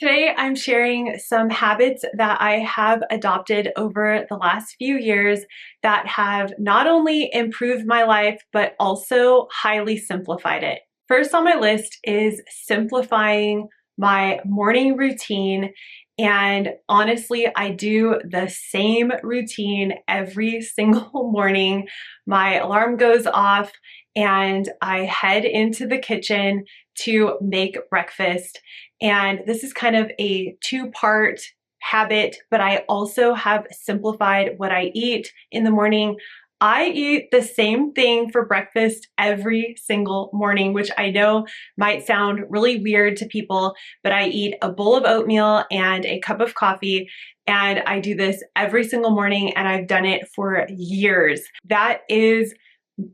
Today, I'm sharing some habits that I have adopted over the last few years that have not only improved my life, but also highly simplified it. First on my list is simplifying my morning routine. And honestly, I do the same routine every single morning. My alarm goes off and I head into the kitchen to make breakfast. And this is kind of a two-part habit, but I also have simplified what I eat in the morning. I eat the same thing for breakfast every single morning, which I know might sound really weird to people, but I eat a bowl of oatmeal and a cup of coffee, and I do this every single morning, and I've done it for years. That is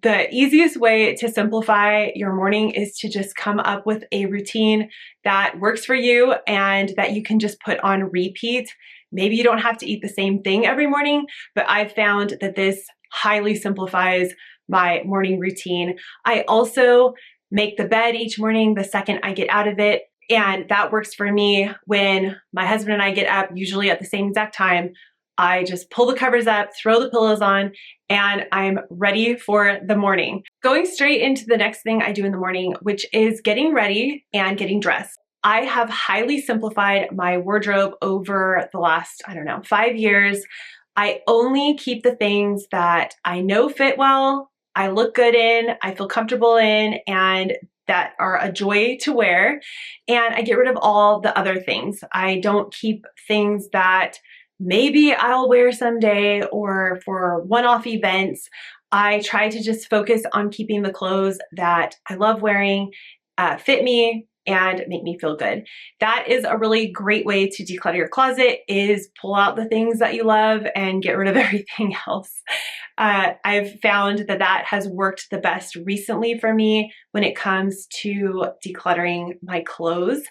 the easiest way to simplify your morning, is to just come up with a routine that works for you and that you can just put on repeat. Maybe you don't have to eat the same thing every morning, but I've found that this highly simplifies my morning routine. I also make the bed each morning the second I get out of it, and that works for me. When my husband and I get up, usually at the same exact time, I just pull the covers up, throw the pillows on, and I'm ready for the morning. Going straight into the next thing I do in the morning, which is getting ready and getting dressed. I have highly simplified my wardrobe over the last, 5 years. I only keep the things that I know fit well, I look good in, I feel comfortable in, and that are a joy to wear. And I get rid of all the other things. I don't keep things that maybe I'll wear someday or for one-off events. I try to just focus on keeping the clothes that I love wearing, fit me, and make me feel good. That is a really great way to declutter your closet, is pull out the things that you love and get rid of everything else. I've found that that has worked the best recently for me when it comes to decluttering my clothes.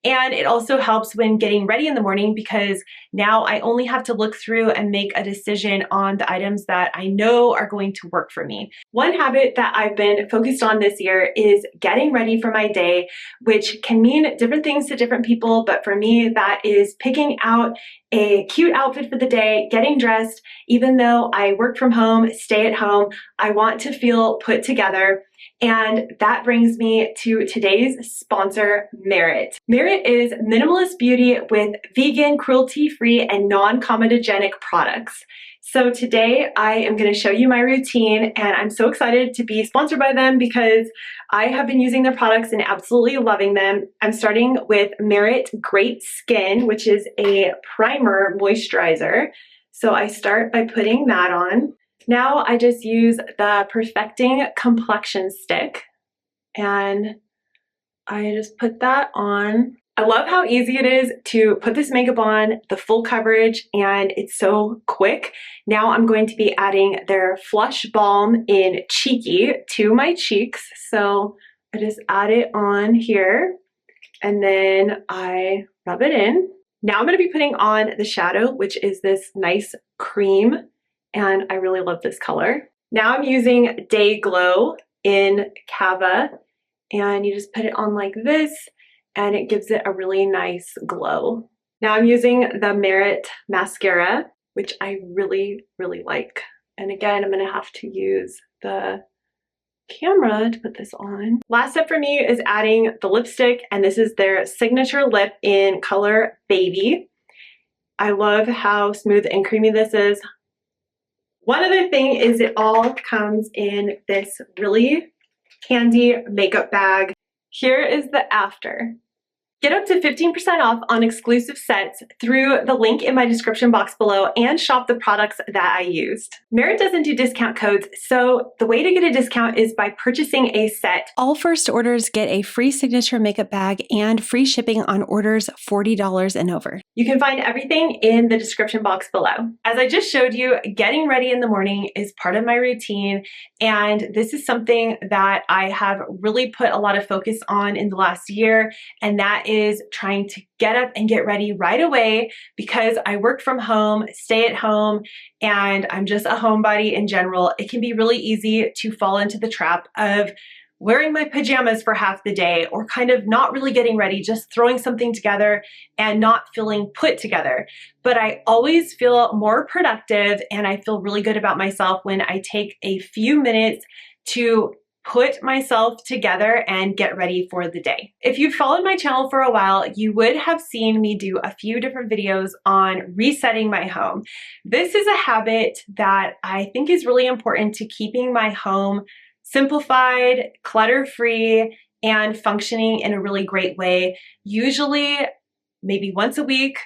And it also helps when getting ready in the morning, because now I only have to look through and make a decision on the items that I know are going to work for me. One habit that I've been focused on this year is getting ready for my day, which can mean different things to different people, but for me, that is picking out a cute outfit for the day, getting dressed. Even though I work from home, stay at home, I want to feel put together. And that brings me to today's sponsor, Merit. Merit is minimalist beauty with vegan, cruelty-free, and non-comedogenic products. So today I am going to show you my routine, and I'm so excited to be sponsored by them because I have been using their products and absolutely loving them. I'm starting with Merit Great Skin, which is a primer moisturizer. So I start by putting that on. Now I just use the Perfecting Complexion Stick, and I just put that on. I love how easy it is to put this makeup on, the full coverage, and it's so quick. Now I'm going to be adding their Flush Balm in Cheeky to my cheeks. So I just add it on here, and then I rub it in. Now I'm going to be putting on the shadow, which is this nice cream, and I really love this color. Now I'm using Day Glow in Cava, and you just put it on like this, and it gives it a really nice glow. Now I'm using the Merit mascara, which I really, really like. And again, I'm gonna have to use the camera to put this on. Last step for me is adding the lipstick, and this is their signature lip in color Baby. I love how smooth and creamy this is. One other thing is it all comes in this really handy makeup bag. Here is the after. Get up to 15% off on exclusive sets through the link in my description box below, and shop the products that I used. Merit doesn't do discount codes, so the way to get a discount is by purchasing a set. All first orders get a free signature makeup bag and free shipping on orders $40 and over. You can find everything in the description box below. As I just showed you, getting ready in the morning is part of my routine, and this is something that I have really put a lot of focus on in the last year, and that is trying to get up and get ready right away, because I work from home, stay at home, and I'm just a homebody in general. It can be really easy to fall into the trap of wearing my pajamas for half the day, or kind of not really getting ready, just throwing something together and not feeling put together. But I always feel more productive and I feel really good about myself when I take a few minutes to put myself together and get ready for the day. If you've followed my channel for a while, you would have seen me do a few different videos on resetting my home. This is a habit that I think is really important to keeping my home simplified, clutter-free, and functioning in a really great way. Usually, maybe once a week,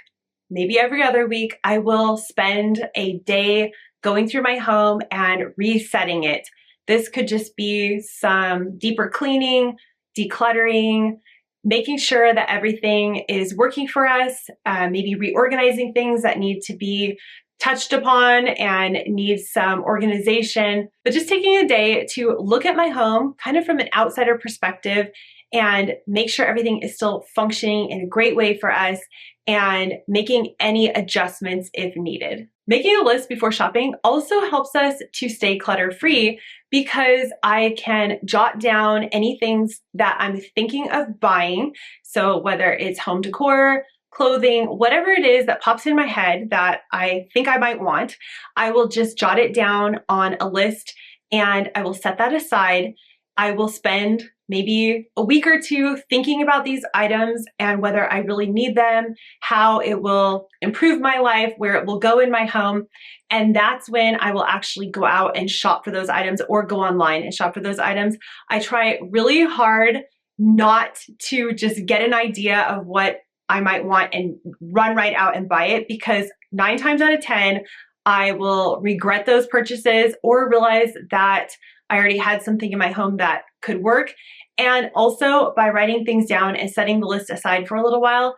maybe every other week, I will spend a day going through my home and resetting it. This could just be some deeper cleaning, decluttering, making sure that everything is working for us, maybe reorganizing things that need to be touched upon and need some organization. But just taking a day to look at my home kind of from an outsider perspective and make sure everything is still functioning in a great way for us and making any adjustments if needed. Making a list before shopping also helps us to stay clutter-free because I can jot down any things that I'm thinking of buying. So whether it's home decor, clothing, whatever it is that pops in my head that I think I might want, I will just jot it down on a list and I will set that aside. I will spend maybe a week or two thinking about these items and whether I really need them, how it will improve my life, where it will go in my home. And that's when I will actually go out and shop for those items or go online and shop for those items. I try really hard not to just get an idea of what I might want and run right out and buy it, because 9 times out of 10, I will regret those purchases or realize that I already had something in my home that could work. And also by writing things down and setting the list aside for a little while,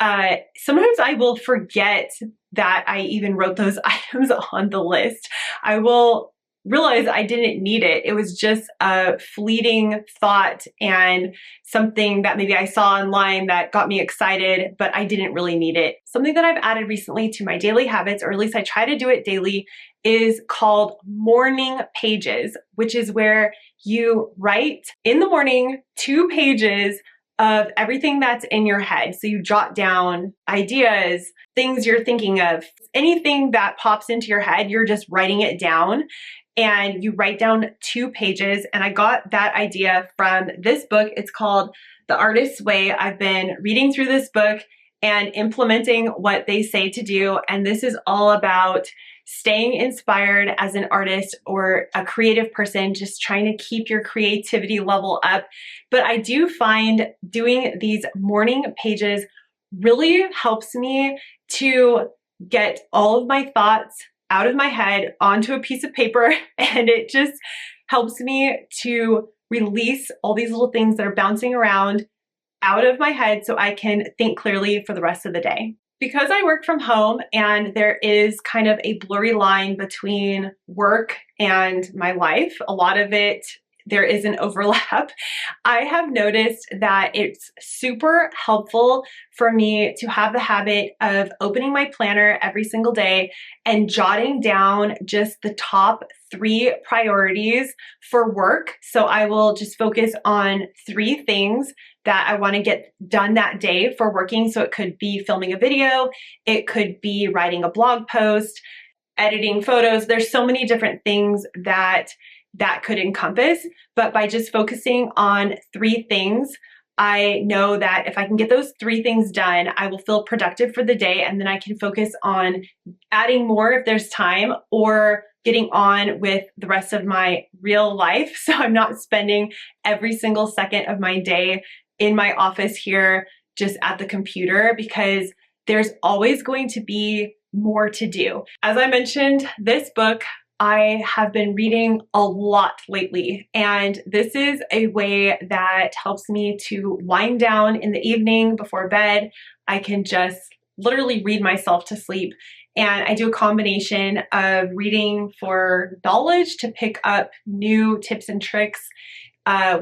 sometimes I will forget that I even wrote those items on the list. I will realize I didn't need it. It was just a fleeting thought and something that maybe I saw online that got me excited, but I didn't really need it. Something that I've added recently to my daily habits, or at least I try to do it daily, is called morning pages, which is where you write in the morning 2 pages of everything that's in your head. So you jot down ideas, things you're thinking of, anything that pops into your head, you're just writing it down. And you write down 2 pages. And I got that idea from this book. It's called The Artist's Way. I've been reading through this book and implementing what they say to do. And this is all about staying inspired as an artist or a creative person, just trying to keep your creativity level up. But I do find doing these morning pages really helps me to get all of my thoughts out of my head onto a piece of paper, and it just helps me to release all these little things that are bouncing around out of my head so I can think clearly for the rest of the day. Because I work from home and there is kind of a blurry line between work and my life, a lot of it there is an overlap. I have noticed that it's super helpful for me to have the habit of opening my planner every single day and jotting down just the top 3 priorities for work. So I will just focus on 3 things that I want to get done that day for working. So it could be filming a video, it could be writing a blog post, editing photos. There's so many different things that could encompass, but by just focusing on 3 things, I know that if I can get those 3 things done, I will feel productive for the day, and then I can focus on adding more if there's time, or getting on with the rest of my real life. So I'm not spending every single second of my day in my office here just at the computer, because there's always going to be more to do. As I mentioned, this book I have been reading a lot lately, and this is a way that helps me to wind down in the evening before bed. I can just literally read myself to sleep, and I do a combination of reading for knowledge to pick up new tips and tricks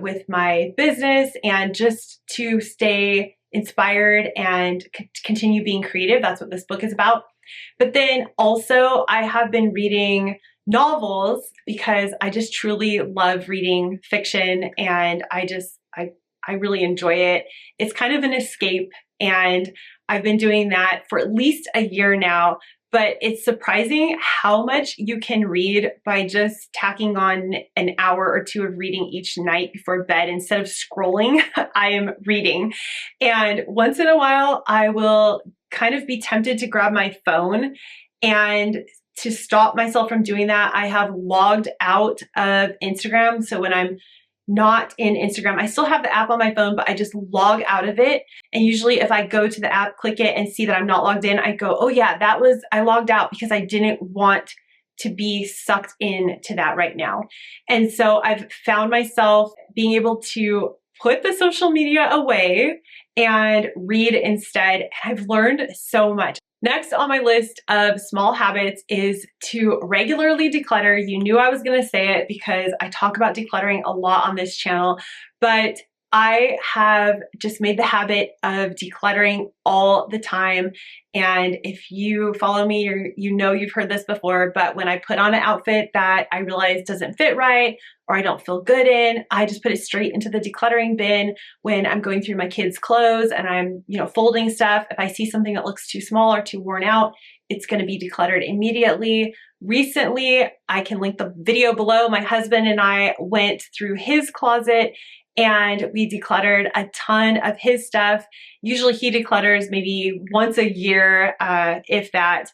with my business, and just to stay inspired and continue being creative. That's what this book is about. But then also I have been reading novels because I just truly love reading fiction, and I really enjoy it. It's kind of an escape, and I've been doing that for at least a year now. But it's surprising how much you can read by just tacking on an hour or two of reading each night before bed. Instead of scrolling, I am reading. And once in a while, I will kind of be tempted to grab my phone, and to stop myself from doing that, I have logged out of Instagram. So when I'm not in Instagram, I still have the app on my phone, but I just log out of it. And usually if I go to the app, click it, and see that I'm not logged in, I go, oh yeah, I logged out because I didn't want to be sucked into that right now. And so I've found myself being able to put the social media away and read instead. And I've learned so much. Next on my list of small habits is to regularly declutter. You knew I was going to say it because I talk about decluttering a lot on this channel, but I have just made the habit of decluttering all the time. And if you follow me, you know you've heard this before, but when I put on an outfit that I realize doesn't fit right or I don't feel good in, I just put it straight into the decluttering bin. When I'm going through my kids' clothes and I'm, folding stuff, if I see something that looks too small or too worn out, it's going to be decluttered immediately. Recently, I can link the video below. My husband and I went through his closet and we decluttered a ton of his stuff. Usually he declutters maybe once a year, if that,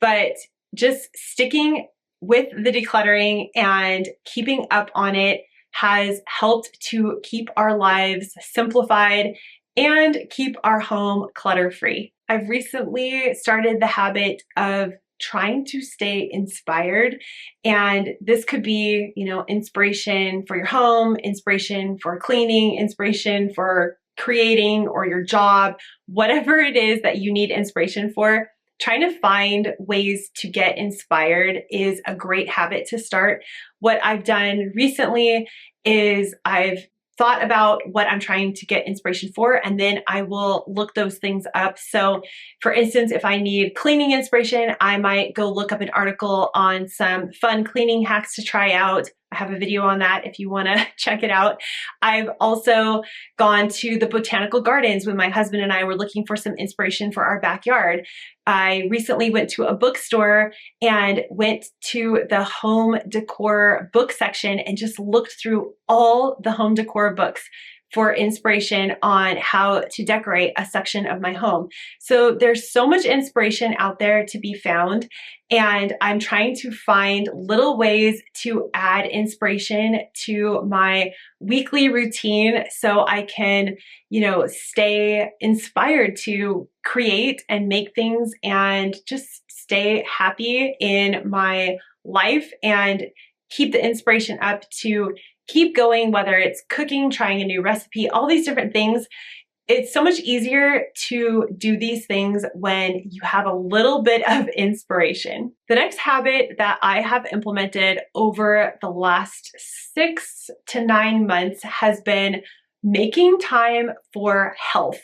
but just sticking with the decluttering and keeping up on it has helped to keep our lives simplified and keep our home clutter-free. I've recently started the habit of trying to stay inspired. And this could be, inspiration for your home, inspiration for cleaning, inspiration for creating or your job, whatever it is that you need inspiration for. Trying to find ways to get inspired is a great habit to start. What I've done recently is I've thought about what I'm trying to get inspiration for, and then I will look those things up. So for instance, if I need cleaning inspiration, I might go look up an article on some fun cleaning hacks to try out. I have a video on that if you want to check it out. I've also gone to the botanical gardens when my husband and I were looking for some inspiration for our backyard. I recently went to a bookstore and went to the home decor book section and just looked through all the home decor books for inspiration on how to decorate a section of my home. So there's so much inspiration out there to be found, and I'm trying to find little ways to add inspiration to my weekly routine so I can, stay inspired to create and make things and just stay happy in my life and keep the inspiration up to keep going, whether it's cooking, trying a new recipe, all these different things. It's so much easier to do these things when you have a little bit of inspiration. The next habit that I have implemented over the last 6 to 9 months has been making time for health.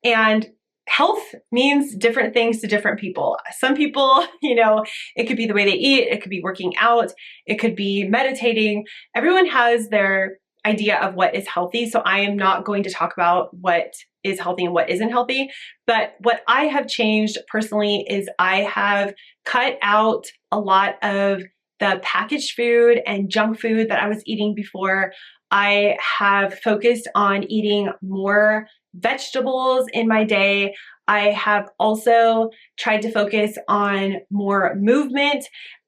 And health means different things to different people. Some people, it could be the way they eat, it could be working out, it could be meditating. Everyone has their idea of what is healthy. So I am not going to talk about what is healthy and what isn't healthy. But what I have changed personally is I have cut out a lot of the packaged food and junk food that I was eating before. I have focused on eating more vegetables in my day. I have also tried to focus on more movement.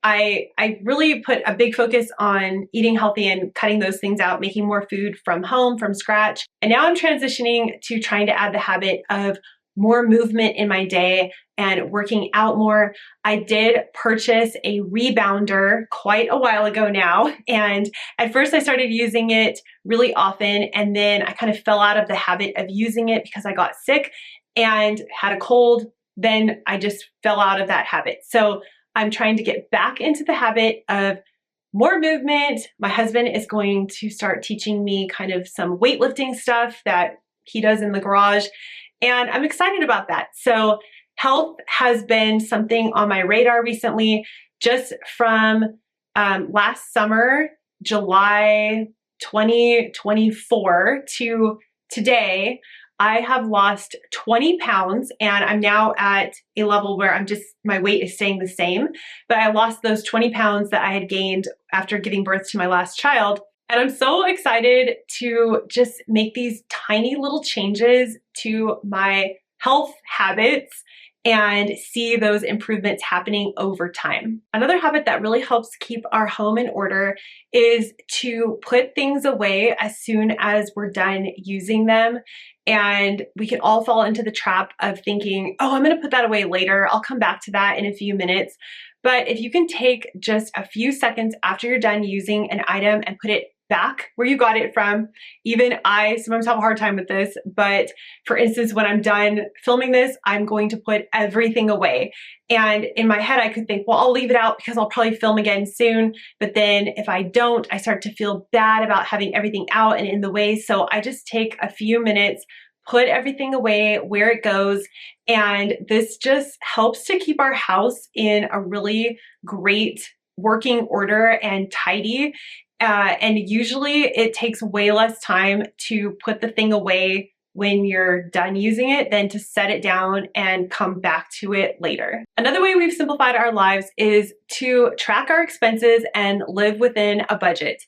I really put a big focus on eating healthy and cutting those things out, making more food from home, from scratch. And now I'm transitioning to trying to add the habit of more movement in my day and working out more. I did purchase a rebounder quite a while ago now. And at first I started using it really often. And then I kind of fell out of the habit of using it because I got sick and had a cold. Then I just fell out of that habit. So I'm trying to get back into the habit of more movement. My husband is going to start teaching me kind of some weightlifting stuff that he does in the garage. And I'm excited about that. So health has been something on my radar recently, just from last summer, July 2024 to today, I have lost 20 pounds and I'm now at a level where my weight is staying the same, but I lost those 20 pounds that I had gained after giving birth to my last child. And I'm so excited to just make these tiny little changes to my health habits and see those improvements happening over time. Another habit that really helps keep our home in order is to put things away as soon as we're done using them. And we can all fall into the trap of thinking, oh, I'm gonna put that away later. I'll come back to that in a few minutes. But if you can take just a few seconds after you're done using an item and put it back where you got it from. Even I sometimes have a hard time with this, but for instance, when I'm done filming this, I'm going to put everything away. And in my head, I could think, well, I'll leave it out because I'll probably film again soon. But then if I don't, I start to feel bad about having everything out and in the way. So I just take a few minutes, put everything away where it goes. And this just helps to keep our house in a really great working order and tidy. And usually it takes way less time to put the thing away when you're done using it than to set it down and come back to it later. Another way we've simplified our lives is to track our expenses and live within a budget.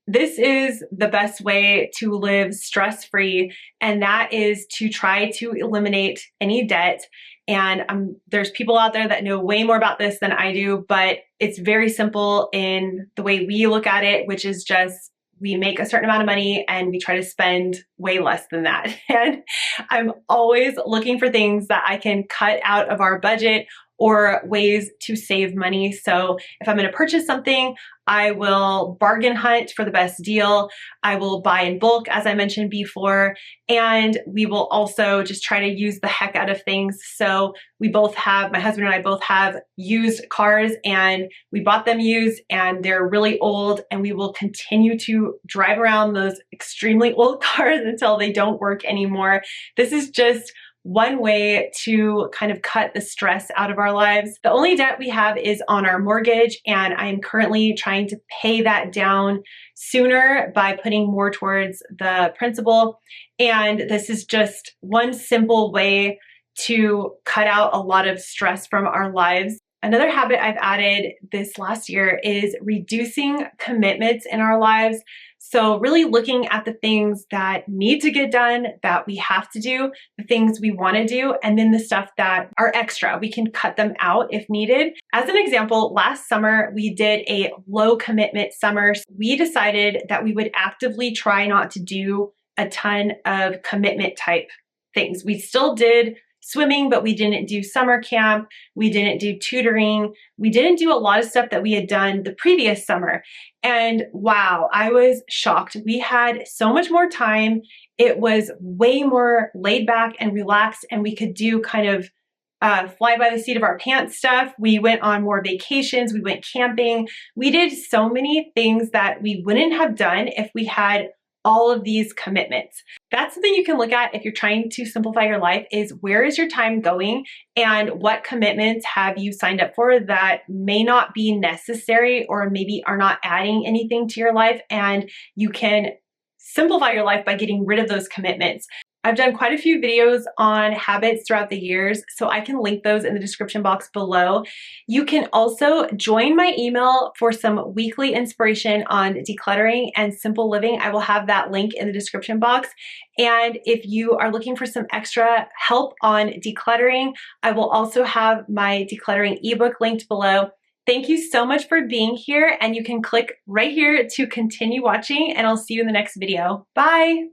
This is the best way to live stress-free, and that is to try to eliminate any debt. And there's people out there that know way more about this than I do, but it's very simple in the way we look at it, which is just we make a certain amount of money and we try to spend way less than that. And I'm always looking for things that I can cut out of our budget or ways to save money. So if I'm gonna purchase something, I will bargain hunt for the best deal. I will buy in bulk, as I mentioned before, and we will also just try to use the heck out of things. So my husband and I both have used cars, and we bought them used and they're really old, and we will continue to drive around those extremely old cars until they don't work anymore. This is just one way to kind of cut the stress out of our lives. The only debt we have is on our mortgage, and I am currently trying to pay that down sooner by putting more towards the principal. And this is just one simple way to cut out a lot of stress from our lives. Another habit I've added this last year is reducing commitments in our lives. So really looking at the things that need to get done, that we have to do, the things we want to do, and then the stuff that are extra. We can cut them out if needed. As an example, last summer we did a low commitment summer. We decided that we would actively try not to do a ton of commitment type things. We still did swimming, but we didn't do summer camp. We didn't do tutoring. We didn't do a lot of stuff that we had done the previous summer. And wow, I was shocked. We had so much more time. It was way more laid back and relaxed, and we could do kind of fly by the seat of our pants stuff. We went on more vacations. We went camping. We did so many things that we wouldn't have done if we had all of these commitments. That's something you can look at if you're trying to simplify your life, is where is your time going and what commitments have you signed up for that may not be necessary or maybe are not adding anything to your life, and you can simplify your life by getting rid of those commitments. I've done quite a few videos on habits throughout the years, so I can link those in the description box below. You can also join my email for some weekly inspiration on decluttering and simple living. I will have that link in the description box. And if you are looking for some extra help on decluttering, I will also have my decluttering ebook linked below. Thank you so much for being here, and you can click right here to continue watching, and I'll see you in the next video. Bye!